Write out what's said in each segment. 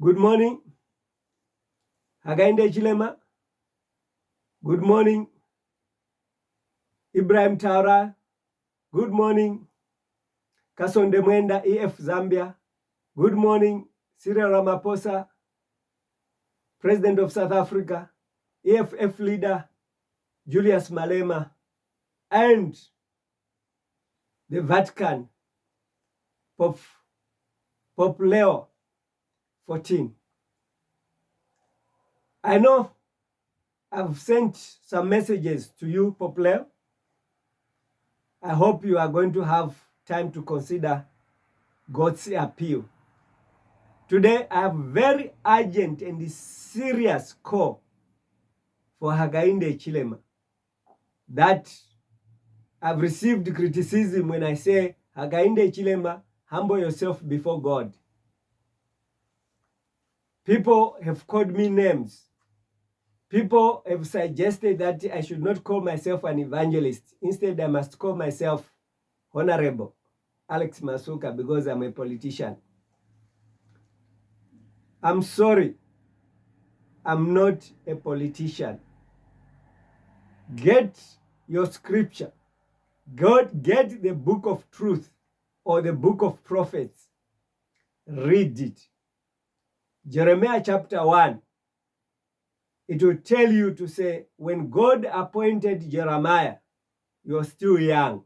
Good morning. Hakainde Hichilema. Good morning. Ibrahim Taura. Good morning. Kasonde Mwenda, EF Zambia. Good morning. Cyril Ramaphosa, President of South Africa. EFF leader Julius Malema. And the Vatican, Pope Leo 14. I know I've sent some messages to you, Pope Leo. I hope you are going to have time to consider God's appeal. Today, I have very urgent and serious call for Hakainde Hichilema. That I've received criticism when I say, Hakainde Hichilema, humble yourself before God. People have called me names. People have suggested that I should not call myself an evangelist. Instead, I must call myself Honorable Alex Masuka because I'm a politician. I'm sorry. I'm not a politician. Get your scripture. Get the book of truth or the book of prophets. Read it. Jeremiah chapter 1. It will tell you to say, when God appointed Jeremiah, you were still young.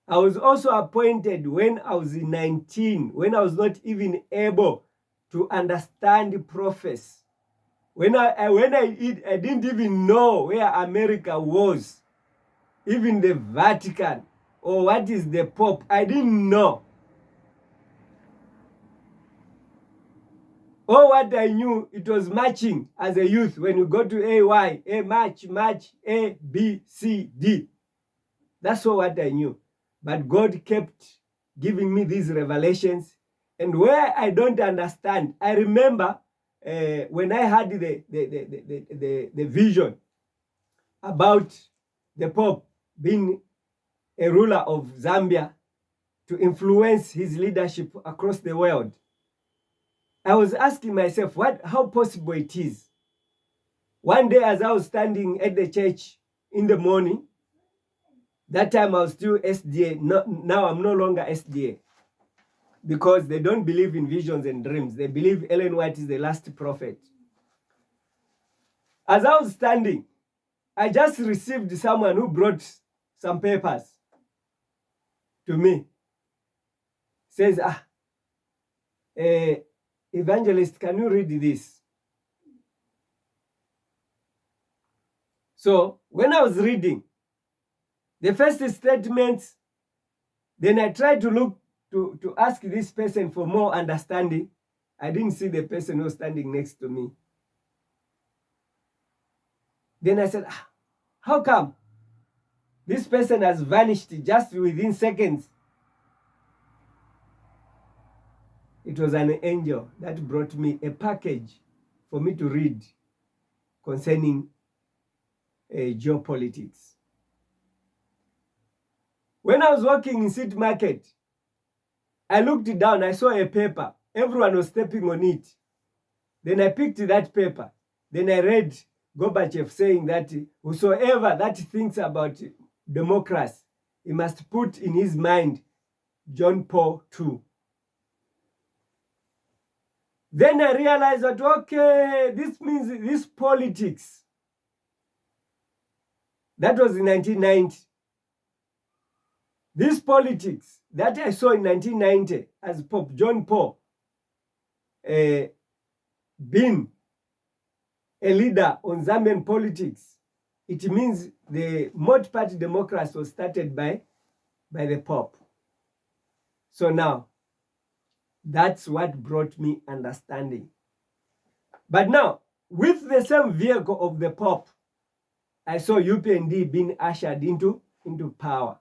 I was also appointed when I was 19, when I was not even able to understand prophecy. When I didn't even know where America was, even the Vatican, or what is the Pope. I didn't know. All what I knew, it was marching as a youth. When you go to AY, A march, A, B, C, D. That's all what I knew. But God kept giving me these revelations. And where I don't understand, I remember when I had the vision about the Pope being a ruler of Zambia to influence his leadership across the world. I was asking myself how possible it is. One day as I was standing at the church in the morning, that time I was still SDA. Now I'm no longer SDA because they don't believe in visions and dreams. They believe Ellen White is the last prophet. As I was standing, I just received someone who brought some papers to me. Says, evangelist, can you read this? So when I was reading the first statement, then I tried to look to ask this person for more understanding. I didn't see the person who was standing next to me. Then I said, how come this person has vanished just within seconds? It was an angel that brought me a package for me to read concerning geopolitics. When I was working in City Market, I looked down, I saw a paper. Everyone was stepping on it. Then I picked that paper. Then I read Gorbachev saying that whosoever that thinks about democracy, he must put in his mind John Paul II. Then I realized that, okay, this means this politics. That was in 1990. This politics that I saw in 1990 as Pope John Paul being a leader on Zambian politics, it means the multi-party democracy was started by the Pope. So now, that's what brought me understanding. But now, with the same vehicle of the Pope, I saw UPND being ushered into power.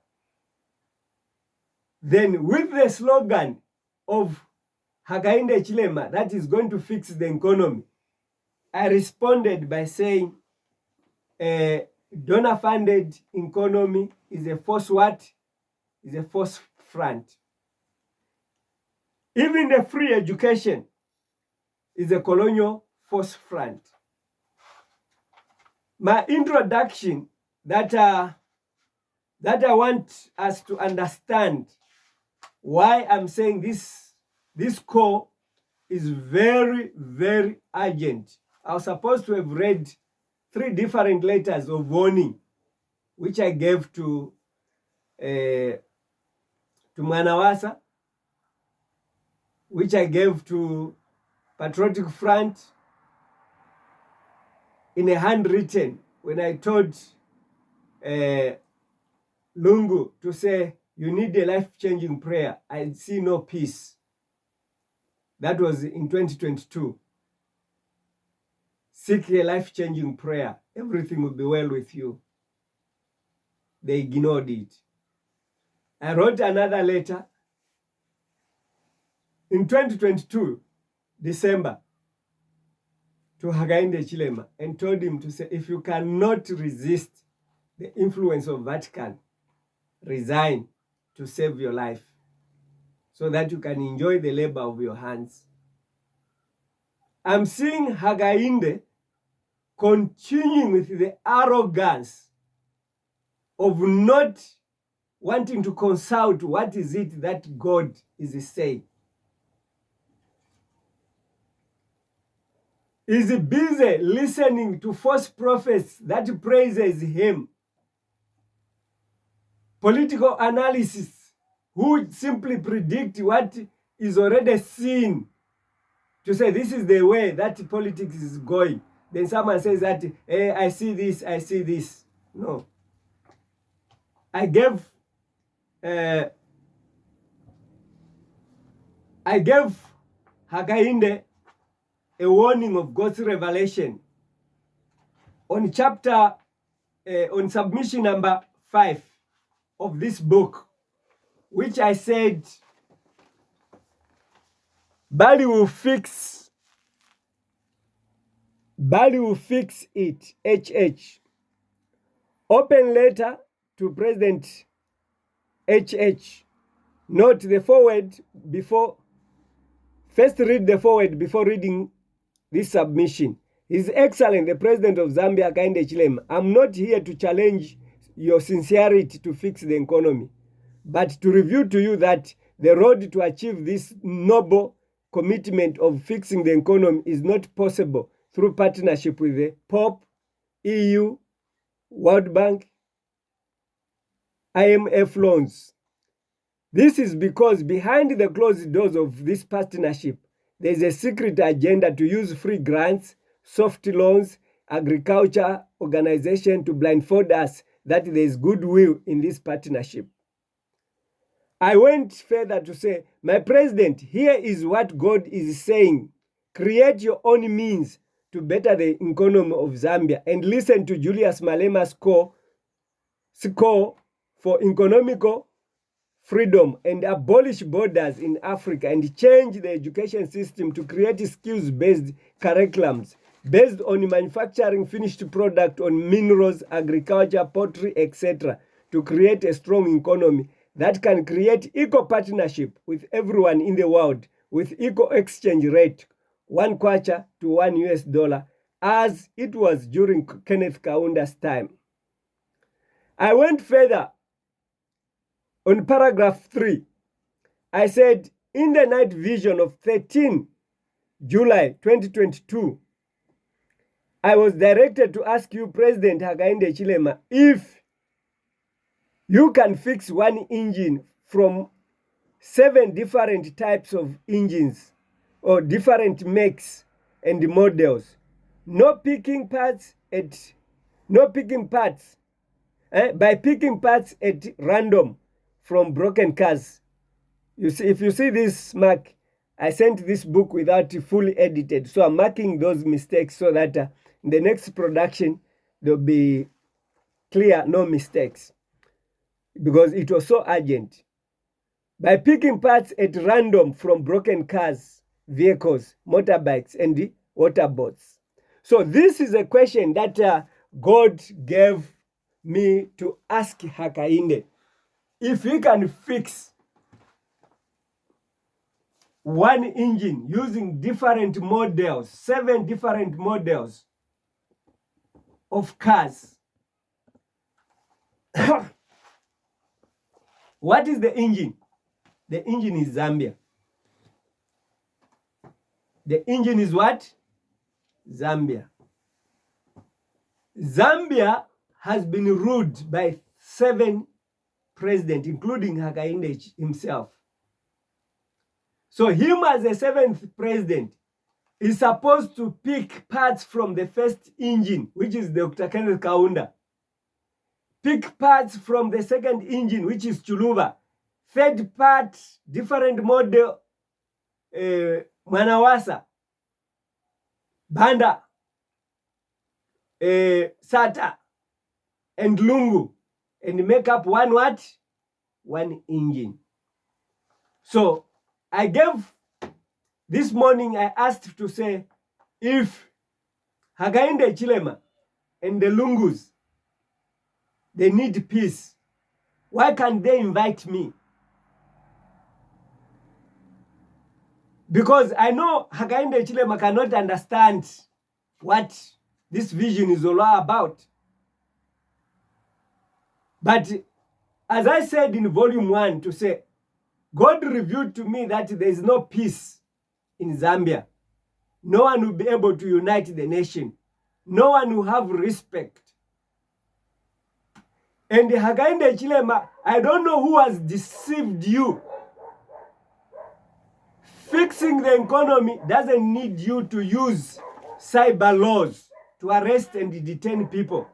Then with the slogan of Hakainde Hichilema, that is going to fix the economy, I responded by saying, donor-funded economy is a false what? Is a false front. Even the free education is a colonial force front. My introduction that I want us to understand why I'm saying this call is very, very urgent. I was supposed to have read 3 different letters of warning, which I gave to Manawasa, which I gave to Patriotic Front in a handwritten when I told Lungu to say, you need a life-changing prayer. I see no peace. That was in 2022. Seek a life-changing prayer. Everything will be well with you. They ignored it. I wrote another letter in 2022, December, to Hakainde Hichilema and told him to say, if you cannot resist the influence of Vatican, resign to save your life so that you can enjoy the labor of your hands. I'm seeing Hakainde continuing with the arrogance of not wanting to consult what is it that God is saying. Is busy listening to false prophets that praises him. Political analysis who simply predict what is already seen to say this is the way that politics is going. Then someone says that, hey, I see this, I see this. No. I gave Hakainde a warning of God's revelation on chapter, on submission number 5 of this book, which I said, Bali will fix it, HH. Open letter to President HH. Note the foreword before, first read the foreword before reading this submission. His Excellency, the President of Zambia, Hakainde Hichilema, I'm not here to challenge your sincerity to fix the economy, but to reveal to you that the road to achieve this noble commitment of fixing the economy is not possible through partnership with the Pope, EU, World Bank, IMF loans. This is because behind the closed doors of this partnership, there is a secret agenda to use free grants, soft loans, agriculture organization to blindfold us that there is goodwill in this partnership. I went further to say, my president, here is what God is saying. Create your own means to better the economy of Zambia and listen to Julius Malema's call for economical freedom and abolish borders in Africa and change the education system to create skills-based curriculums based on manufacturing finished product on minerals, agriculture, poultry, etc. to create a strong economy that can create equal partnership with everyone in the world with equal exchange rate, 1 kwacha to $1 as it was during Kenneth Kaunda's time. I went further. On paragraph 3, I said, in the night vision of 13 July 2022, I was directed to ask you, President Hakainde Hichilema, if you can fix one engine from 7 different types of engines or different makes and models, by picking parts at random from broken cars. You see, if you see this mark, I sent this book without fully edited, so I'm marking those mistakes so that in the next production there'll be clear, no mistakes, because it was so urgent. By picking parts at random from broken cars, vehicles, motorbikes, and water boats. So this is a question that God gave me to ask Hakainde. If he can fix one engine using different models, 7 different models of cars. What is the engine? The engine is Zambia. The engine is what? Zambia. Zambia has been ruled by 7 presidents, including Hakainde himself. So him as the 7th president is supposed to pick parts from the first engine, which is Dr. Kenneth Kaunda. Pick parts from the second engine, which is Chuluba. Third part, different model, Manawasa, Banda, Sata, and Lungu, and make up one what? One engine. So I gave, this morning I asked to say, if Hakainde Hichilema and the Lungus, they need peace, why can't they invite me? Because I know Hakainde Hichilema cannot understand what this vision is all about. But as I said in volume 1, to say, God revealed to me that there is no peace in Zambia. No one will be able to unite the nation. No one will have respect. And Hakainde Hichilema, I don't know who has deceived you. Fixing the economy doesn't need you to use cyber laws to arrest and detain people.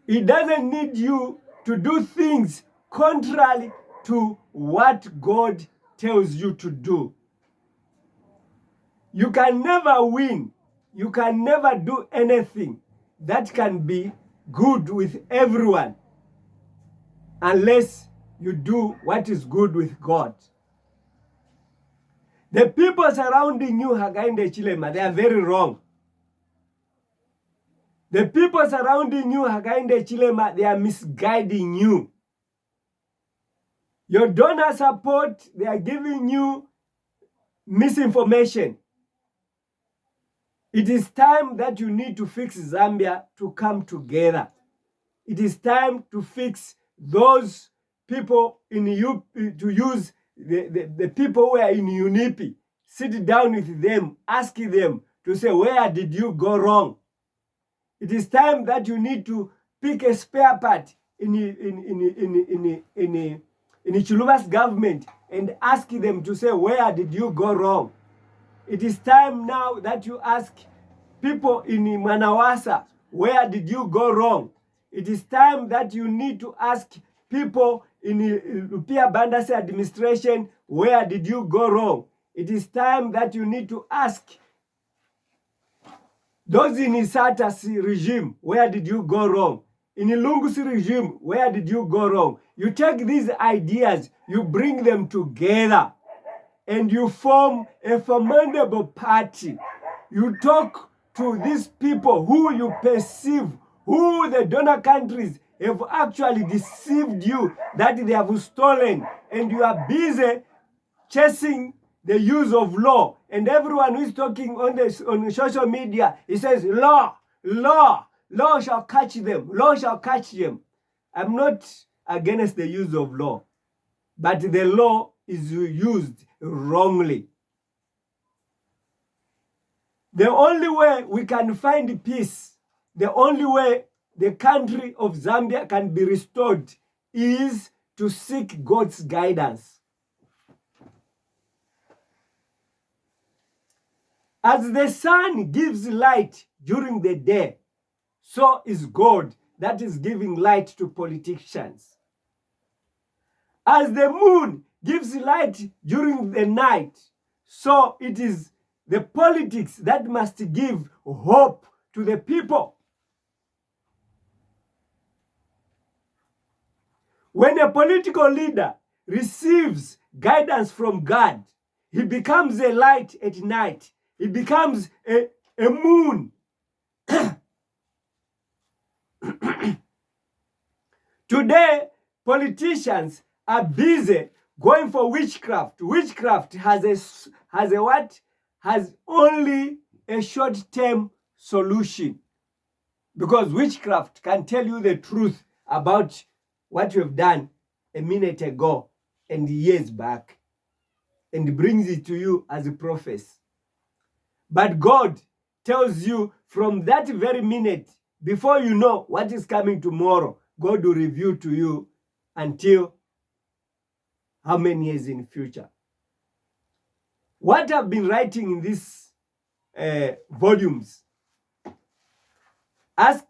It doesn't need you to do things contrary to what God tells you to do. You can never win. You can never do anything that can be good with everyone unless you do what is good with God. The people surrounding you, Hakainde Hichilema, they are very wrong. The people surrounding you, Hakainde Hichilema, they are misguiding you. Your donor support, they are giving you misinformation. It is time that you need to fix Zambia to come together. It is time to fix those people in you, to use the people who are in UNIP. Sit down with them, ask them to say, where did you go wrong? It is time that you need to pick a spare part in Chuluba's government and ask them to say, where did you go wrong? It is time now that you ask people in Manawasa, where did you go wrong? It is time that you need to ask people in Lupia Bandase administration, where did you go wrong? It is time that you need to ask those in Isata's regime, where did you go wrong? In Lungu's regime, where did you go wrong? You take these ideas, you bring them together, and you form a formidable party. You talk to these people who you perceive, who the donor countries have actually deceived you, that they have stolen, and you are busy chasing the use of law. And everyone who is talking on social media, he says, law, law, law shall catch them, law shall catch them. I'm not against the use of law, but the law is used wrongly. The only way we can find peace, the only way the country of Zambia can be restored is to seek God's guidance. As the sun gives light during the day, so is God that is giving light to politicians. As the moon gives light during the night, so it is the politics that must give hope to the people. When a political leader receives guidance from God, he becomes a light at night. He becomes a moon. Today, politicians are busy going for witchcraft. Witchcraft has a what? Has only a short-term solution. Because witchcraft can tell you the truth about what you have done a minute ago and years back, and brings it to you as a prophecy. But God tells you from that very minute, before you know what is coming tomorrow, God will reveal to you until how many years in the future. What I've been writing in these volumes, ask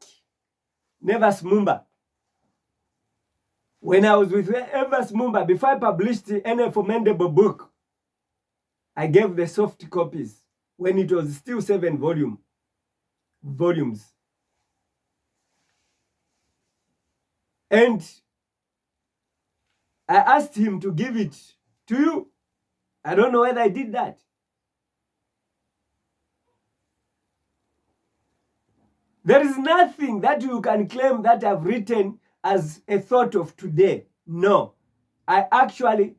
Nevas Mumba. When I was with Nevas Mumba, before I published the NF Mendable book, I gave the soft copies when it was still 7 volumes. And I asked him to give it to you. I don't know whether I did that. There is nothing that you can claim that I've written as a thought of today. No. I actually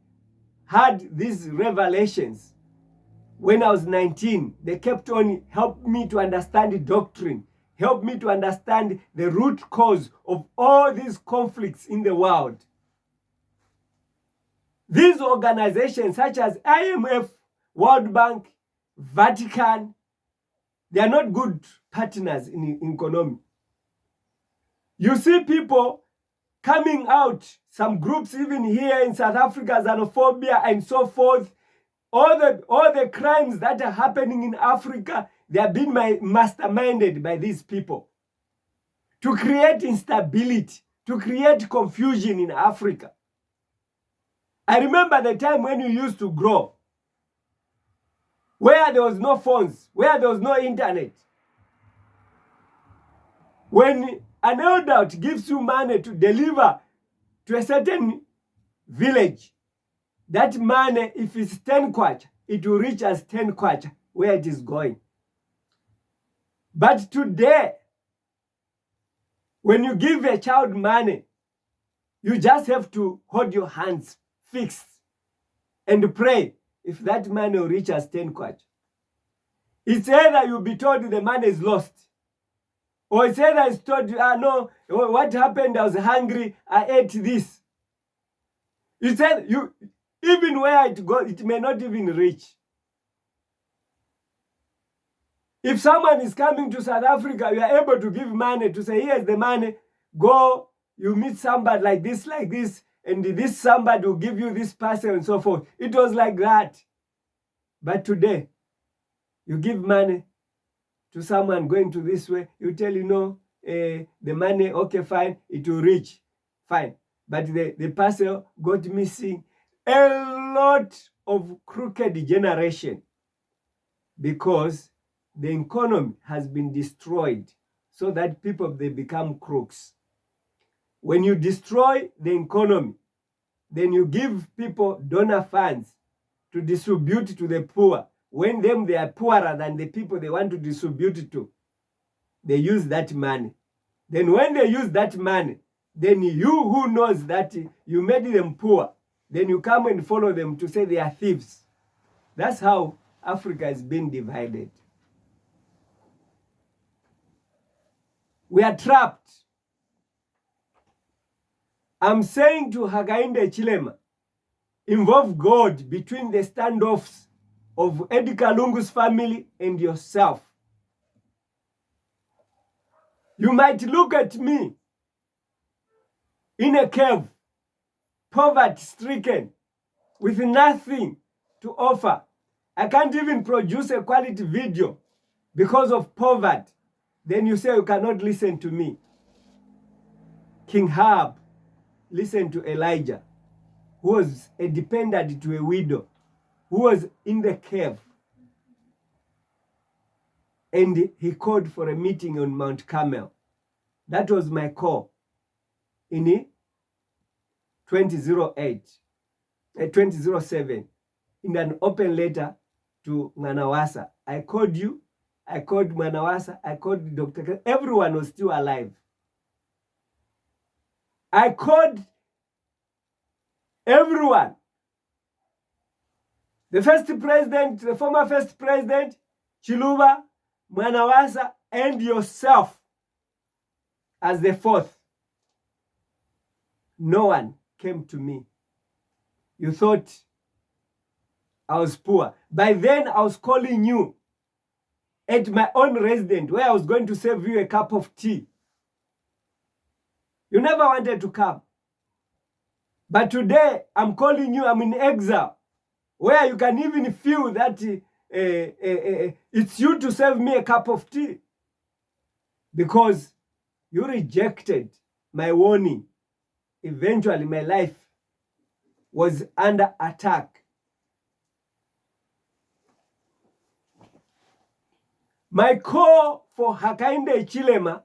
had these revelations when I was 19. They kept on helping me to understand the doctrine, helped me to understand the root cause of all these conflicts in the world. These organizations such as IMF, World Bank, Vatican, they are not good partners in economy. You see people coming out, some groups even here in South Africa, xenophobia and so forth. All the crimes that are happening in Africa, they are being masterminded by these people to create instability, to create confusion in Africa. I remember the time when you used to grow, where there was no phones, where there was no internet. When an adult gives you money to deliver to a certain village, that money, if it's 10 kwacha, it will reach as 10 kwacha where it is going. But today, when you give a child money, you just have to hold your hands fixed and pray if that money will reach as 10 kwacha. It's either you'll be told the money is lost, or it's either it's told, no, what happened, I was hungry, I ate this. You said, even where it goes, it may not even reach. If someone is coming to South Africa, you are able to give money to say, here's the money, go, you meet somebody like this, and this somebody will give you this parcel and so forth. It was like that. But today, you give money to someone going to this way, you tell the money, okay, fine, it will reach, fine. But the parcel got missing. A lot of crooked generation because the economy has been destroyed so that people, they become crooks. When you destroy the economy, then you give people donor funds to distribute to the poor. When they are poorer than the people they want to distribute to, they use that money. Then when they use that money, then you who knows that you made them poor, then you come and follow them to say they are thieves. That's how Africa is being divided. We are trapped. I'm saying to Hakainde Hichilema, involve God between the standoffs of Eddie Kalungu's family and yourself. You might look at me in a cave, poverty-stricken, with nothing to offer. I can't even produce a quality video because of poverty. Then you say you cannot listen to me. King Ahab listened to Elijah, who was a dependent to a widow, who was in the cave. And he called for a meeting on Mount Carmel. That was my call in 2007, in an open letter to Manawasa. I called you, I called Manawasa, I called Dr. Everyone was still alive. I called everyone The former first president, Chiluba, Mwanawasa, and yourself as the fourth. No one came to me. You thought I was poor. By then, I was calling you at my own residence where I was going to serve you a cup of tea. You never wanted to come. But today, I'm calling you, I'm in exile, where you can even feel that it's you to serve me a cup of tea. Because you rejected my warning. Eventually, my life was under attack. My call for Hakainde Hichilema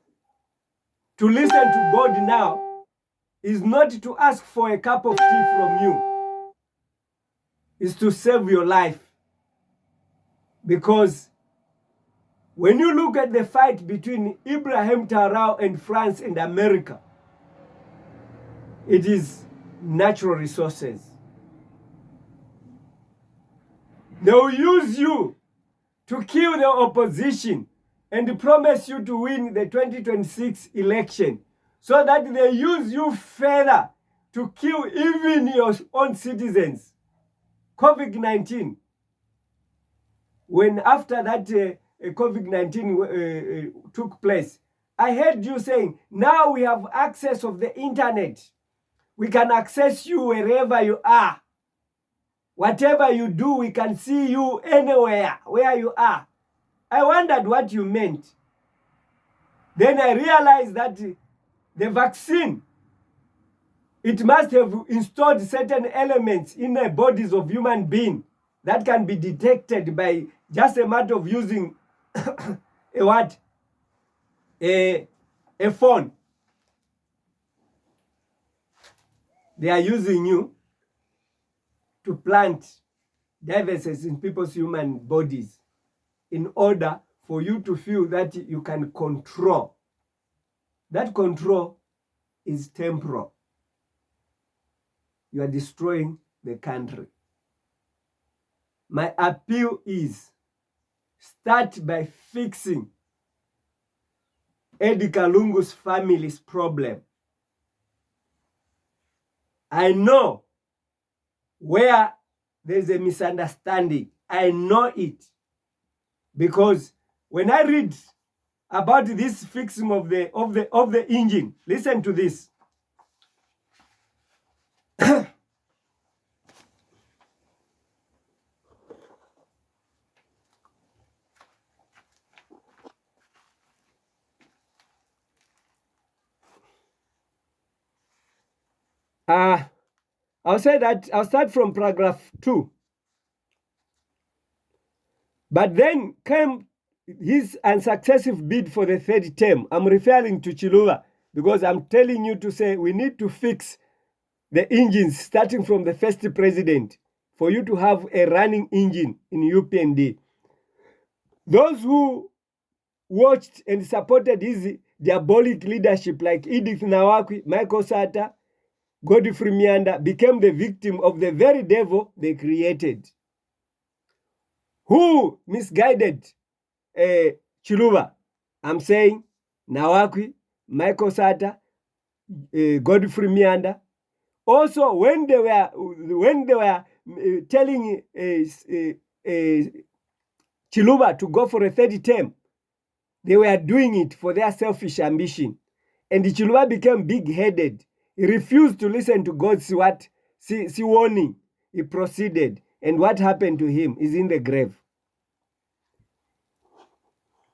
to listen to God now is not to ask for a cup of tea from you. It's to save your life. Because when you look at the fight between Ibrahim Traoré and France and America, it is natural resources. They will use you to kill the opposition and promise you to win the 2026 election, so that they use you further to kill even your own citizens. COVID-19, when after that COVID-19 took place, I heard you saying, now we have access of the internet. We can access you wherever you are. Whatever you do, we can see you anywhere where you are. I wondered what you meant. Then I realized that the vaccine, it must have installed certain elements in the bodies of human beings that can be detected by just a matter of using a what? A phone. They are using you to plant viruses in people's human bodies in order for you to feel that you can control. That control is temporal. You are destroying the country. My appeal is, start by fixing Eddie Kalungu's family's problem. I know where there's a misunderstanding. I know it. Because when I read about this fixing of the engine, listen to this. I'll start from paragraph 2. But then came his unsuccessful bid for the third term. I'm referring to Chiluba because I'm telling you to say we need to fix the engines starting from the first president for you to have a running engine in UPND. Those who watched and supported his diabolic leadership like Edith Nawakwi, Michael Sata, Godfrey Mianda became the victim of the very devil they created. Who misguided Chiluba? I'm saying Nawakwi, Michael Sata, Godfrey Mianda. Also, when they were telling Chiluba to go for a third term, they were doing it for their selfish ambition. And Chiluba became big-headed. He refused to listen to God's warning. He proceeded. And what happened to him is in the grave.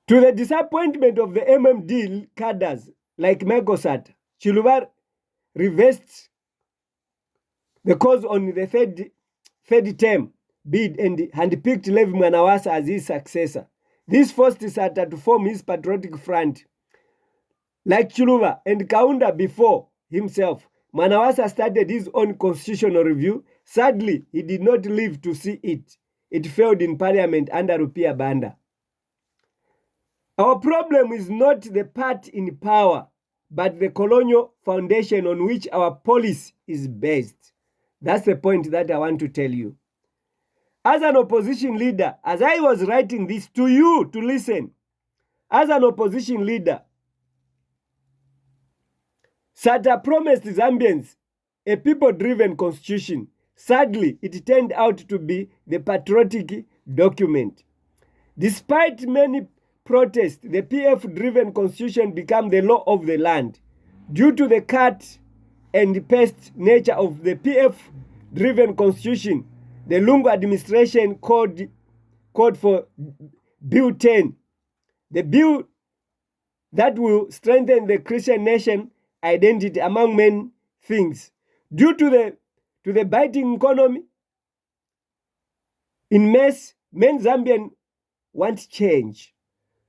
To the disappointment of the MMD cadres like Megosat, Chiluba reversed the cause on the third term bid and handpicked Levi Mwanawasa as his successor. This forced Sata to form his patriotic front. Like Chiluba and Kaunda before himself, Mwanawasa started his own constitutional review. Sadly, he did not live to see it. It failed in parliament under Rupia Banda. Our problem is not the part in power, but the colonial foundation on which our policy is based. That's the point that I want to tell you. as an opposition leader, as I was writing this to you to listen, as an opposition leader, Sata promised Zambians a people-driven constitution. Sadly, it turned out to be the patriotic document. Despite many protests, the PF-driven constitution became the law of the land. Due to the cut and paste nature of the PF-driven constitution, the Lungu administration called for Bill 10, the bill that will strengthen the Christian nation identity among many things. Due to the biting economy, in many Zambians want change.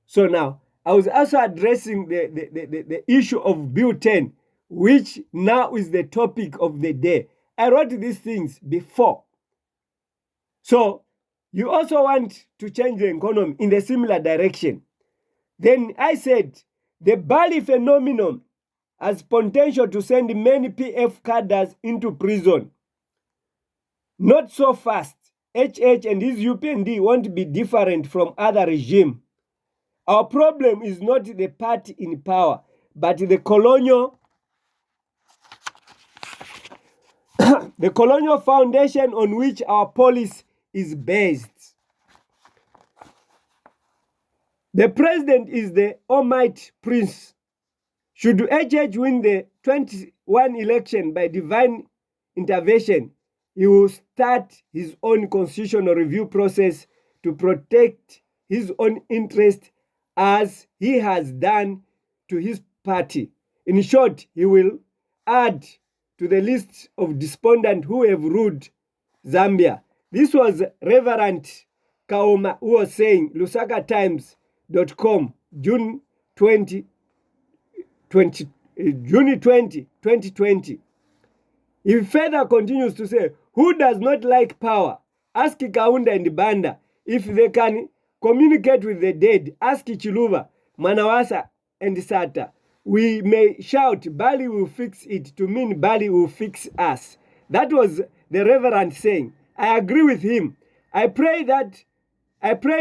So now, I was also addressing the issue of Bill 10, which now is the topic of the day. I wrote these things before. So, you also want to change the economy in the similar direction. Then I said, the Bali phenomenon has potential to send many PF cadres into prison. Not so fast. HH and his UPND won't be different from other regimes. Our problem is not the party in power, but the colonial foundation on which our policy is based. The president is the almighty prince. Should HH win the 21 election by divine intervention, he will start his own constitutional review process to protect his own interest as he has done to his party. In short, he will add to the list of despondents who have ruled Zambia. This was Reverend Kaoma who was saying, LusakaTimes.com, June 20, 2020. He further continues to say, who does not like power? Ask Kaunda and Banda if they can communicate with the dead. Ask Chiluba, Manawasa, and Sata. We may shout, Bali will fix it, to mean Bali will fix us. That was the Reverend saying. I agree with him. I pray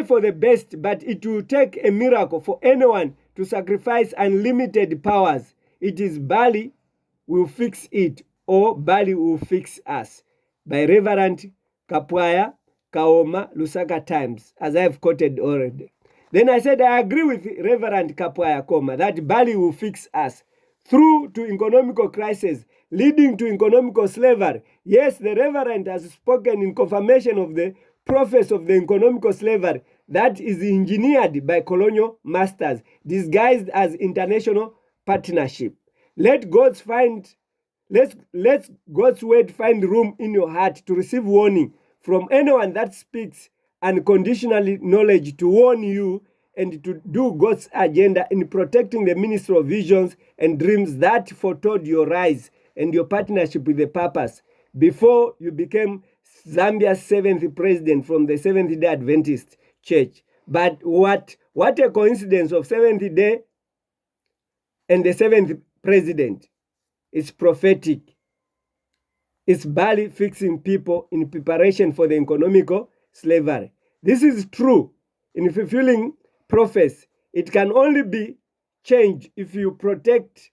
for the best, but it will take a miracle for anyone to sacrifice unlimited powers. It is Bali will fix it, or Bali will fix us. By Reverend Kapwaya Kaoma, Lusaka Times, as I have quoted already. Then I said I agree with Reverend Kapwaya Kaoma that Bali will fix us through to economical crisis, leading to economical slavery. Yes, the Reverend has spoken in confirmation of the process of the economical slavery that is engineered by colonial masters, disguised as international partnership. Let God's word find room in your heart to receive warning from anyone that speaks unconditionally knowledge to warn you and to do God's agenda in protecting the ministry of visions and dreams that foretold your rise and your partnership with the purpose before you became Zambia's 7th president from the Seventh-day Adventist Church. But what a coincidence of Seventh-day and the 7th president. It's prophetic. It's Bali fixing people in preparation for the economical slavery. This is true. In fulfilling prophecy, it can only be changed if you protect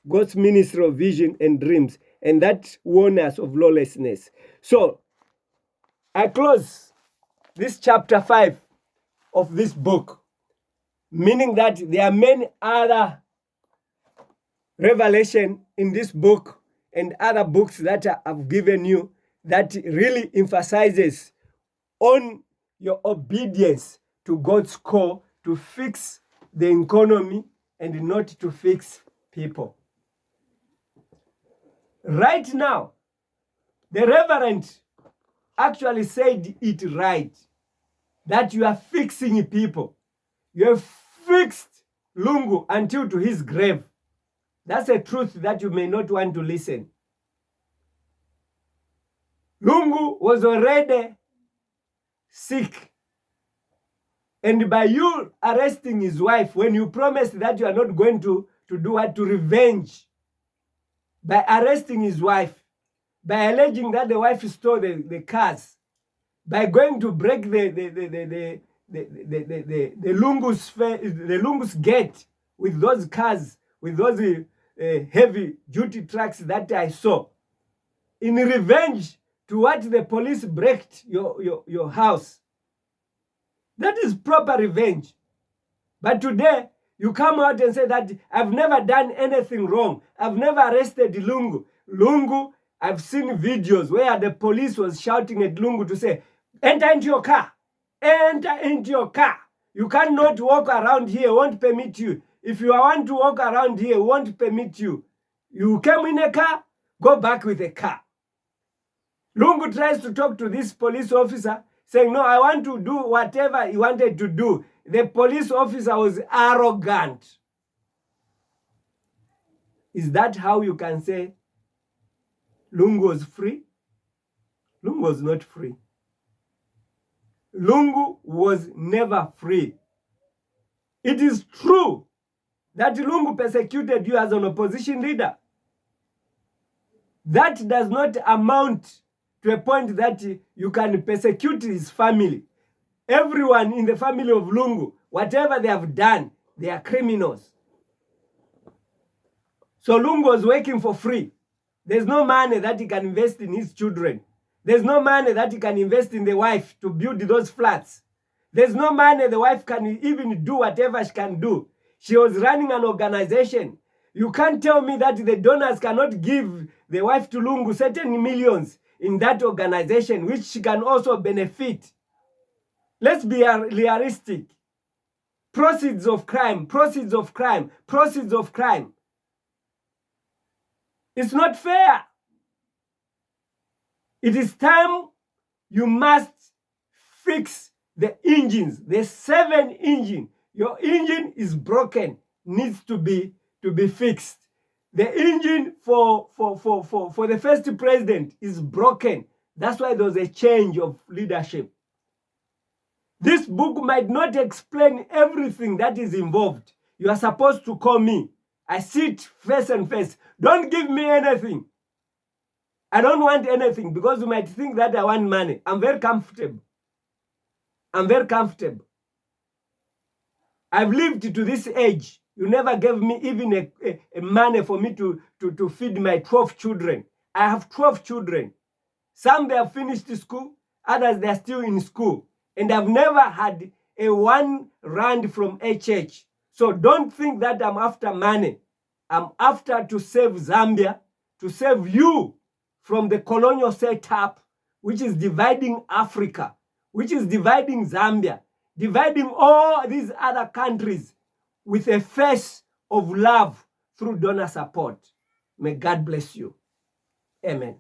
God's ministry of vision and dreams, and that warns us of lawlessness. So, I close this chapter 5 of this book, meaning that there are many other revelation in this book and other books that I've given you that really emphasizes on your obedience to God's call to fix the economy and not to fix people. Right now, the Reverend actually said it right, that you are fixing people. You have fixed Lungu until to his grave. That's a truth that you may not want to listen. Lungu was already sick. And by you arresting his wife, when you promised that you are not going to do what? To revenge. By arresting his wife, by alleging that the wife stole the cars, by going to break the Lungus gate with those cars, with those heavy duty trucks that I saw, in revenge to what the police breaked your house. That is proper revenge. But today, you come out and say that I've never done anything wrong. I've never arrested Lungu. Lungu, I've seen videos where the police was shouting at Lungu to say, enter into your car. Enter into your car. You cannot walk around here, won't permit you. If you want to walk around here, won't permit you. You came in a car, go back with a car. Lungu tries to talk to this police officer, saying, no, I want to do whatever he wanted to do. The police officer was arrogant. Is that how you can say Lungu was free? Lungu was not free. Lungu was never free. It is true that Lungu persecuted you as an opposition leader. That does not amount to a point that you can persecute his family. Everyone in the family of Lungu, whatever they have done, they are criminals. So Lungu was working for free. There's no money that he can invest in his children. There's no money that he can invest in the wife to build those flats. There's no money the wife can even do whatever she can do. She was running an organization. You can't tell me that the donors cannot give the wife to Lungu certain millions in that organization, which she can also benefit. Let's be realistic. Proceeds of crime, proceeds of crime, proceeds of crime. It's not fair. It is time you must fix the engines, the 7 engine. Your engine is broken, needs to be fixed. The engine for the first president is broken. That's why there was a change of leadership. This book might not explain everything that is involved. You are supposed to call me. I sit face and face. Don't give me anything. I don't want anything because you might think that I want money. I'm very comfortable. I'm very comfortable. I've lived to this age. You never gave me even a money for me to feed my 12 children. I have 12 children. Some they have finished school, others they are still in school. And I've never had a 1 rand from a church. So don't think that I'm after money. I'm after to save Zambia, to save you from the colonial setup, which is dividing Africa, which is dividing Zambia, dividing all these other countries with a face of love through donor support. May God bless you. Amen.